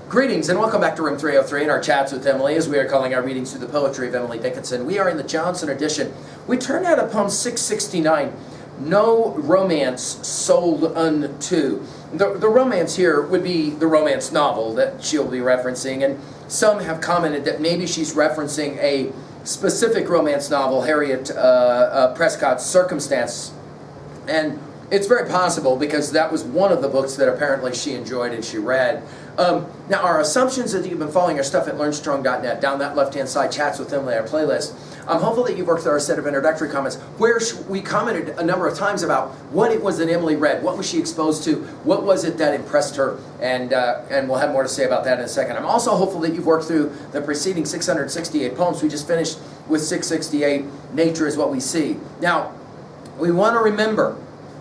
Greetings and welcome back to Room 303 and our chats with Emily, as we are calling our readings through the poetry of Emily Dickinson. We are in the Johnson edition. We turn out to poem 669, No Romance Sold Unto. The romance here would be the romance novel that she'll be referencing, and some have commented that maybe she's referencing a specific romance novel, Harriet Prescott's Circumstance. And it's very possible, because that was one of the books that apparently she enjoyed and she read. Now, our assumptions that you've been following our stuff at learnstrong.net, down that left-hand side, Chats with Emily, our playlist. I'm hopeful that you've worked through our set of introductory comments, where we commented a number of times about what it was that Emily read, what was she exposed to, what was it that impressed her, and we'll have more to say about that in a second. I'm also hopeful that you've worked through the preceding 668 poems. We just finished with 668, Nature is What We See. Now, we want to remember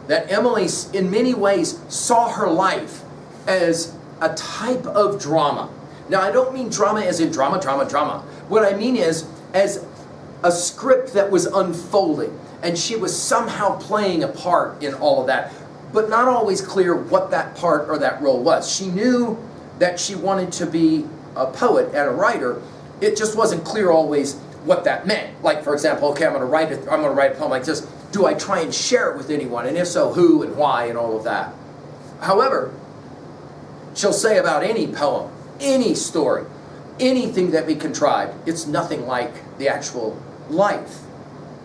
that Emily, in many ways, saw her life as a type of drama. Now, I don't mean drama as in drama. What I mean is as a script that was unfolding, and she was somehow playing a part in all of that, but not always clear what that part or that role was. She knew that she wanted to be a poet and a writer. It just wasn't clear always what that meant. Like, for example, okay, I'm going to write a poem like this. Do I try and share it with anyone? And if so, who and why and all of that? However, she'll say about any poem, any story, anything that we contrived, it's nothing like the actual life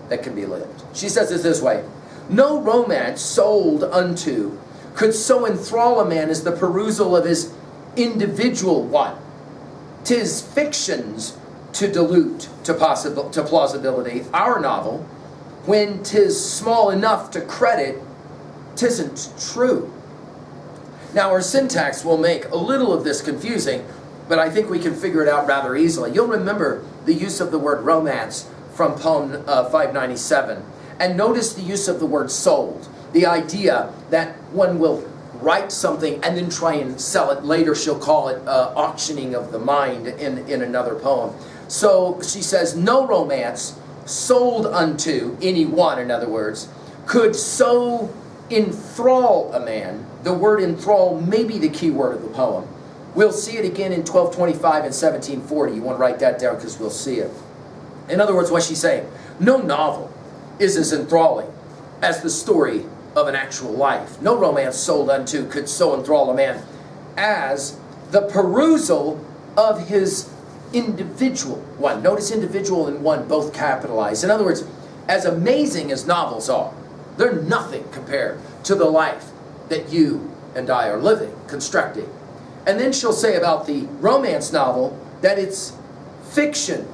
that can be lived. She says it this way: no romance sold unto could so enthrall a man as the perusal of his individual one. 'Tis fictions to dilute to plausibility our novel, when 'tis small enough to credit 'tisn't true. Now, our syntax will make a little of this confusing, but I think we can figure it out rather easily. You'll remember the use of the word romance from poem 597, and notice the use of the word sold, the idea that one will write something and then try and sell it later. She'll call it auctioning of the mind in another poem. So she says, no romance sold unto anyone, in other words, could so enthrall a man. The word enthrall may be the key word of the poem. We'll see it again in 1225 and 1740. You want to write that down because we'll see it. In other words, what's she saying? No novel is as enthralling as the story of an actual life. No romance sold unto could so enthrall a man as the perusal of his individual one. Notice individual and one both capitalized. In other words, as amazing as novels are, they're nothing compared to the life that you and I are living, constructing. And then she'll say about the romance novel that it's fiction.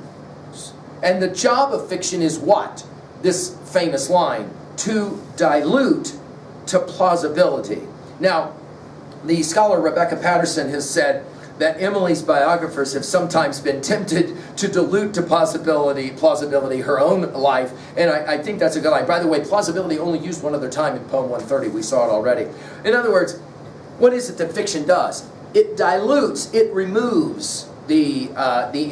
And the job of fiction is what? This famous line: to dilute to plausibility. Now, the scholar Rebecca Patterson has said that Emily's biographers have sometimes been tempted to dilute to plausibility her own life, and I think that's a good line. By the way, plausibility only used one other time in poem 130. We saw it already. In other words, what is it that fiction does? It dilutes, it removes the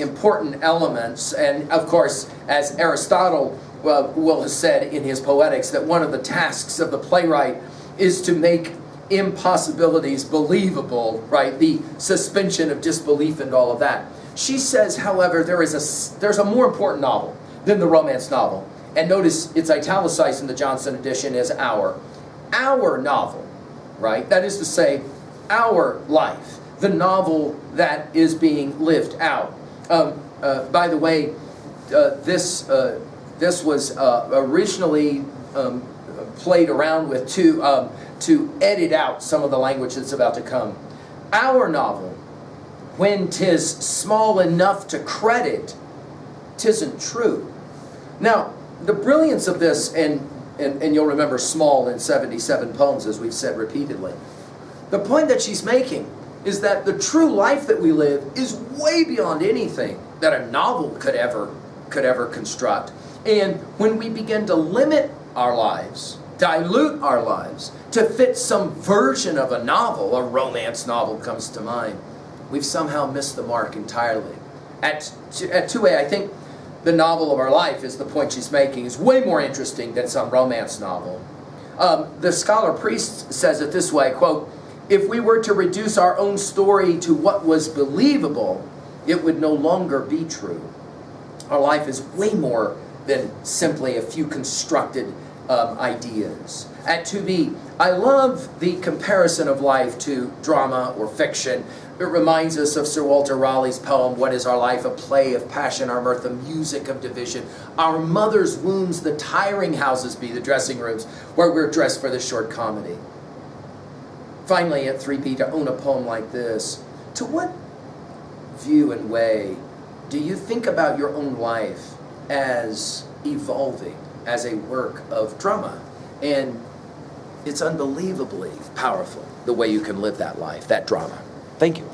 important elements, and of course, as Aristotle will have said in his Poetics, that one of the tasks of the playwright is to make impossibilities believable, right? The suspension of disbelief and all of that. She says, however, there's a more important novel than the romance novel. And notice it's italicized in the Johnson edition as our novel, right? That is to say, our life, the novel that is being lived out. By the way, this was originally played around with to edit out some of the language that's about to come. Our novel, when 'tis small enough to credit 'tisn't true. Now, the brilliance of this, and you'll remember small in 77 poems, as we've said repeatedly. The point that she's making is that the true life that we live is way beyond anything that a novel could ever construct. And when we begin to limit our lives, dilute our lives to fit some version of a novel, a romance novel comes to mind, we've somehow missed the mark entirely. At 2A, I think the novel of our life, is the point she's making, is way more interesting than some romance novel. The scholar Priest says it this way, quote, If we were to reduce our own story to what was believable, it would no longer be true. Our life is way more than simply a few constructed ideas. At 2B, I love the comparison of life to drama or fiction. It reminds us of Sir Walter Raleigh's poem, What is Our Life? A play of passion, our mirth, a music of division. Our mother's wombs, the tiring houses be, the dressing rooms, where we're dressed for the short comedy. Finally, at 3B, to own a poem like this, to what view and way do you think about your own life as evolving as a work of drama? And it's unbelievably powerful the way you can live that life, that drama. Thank you.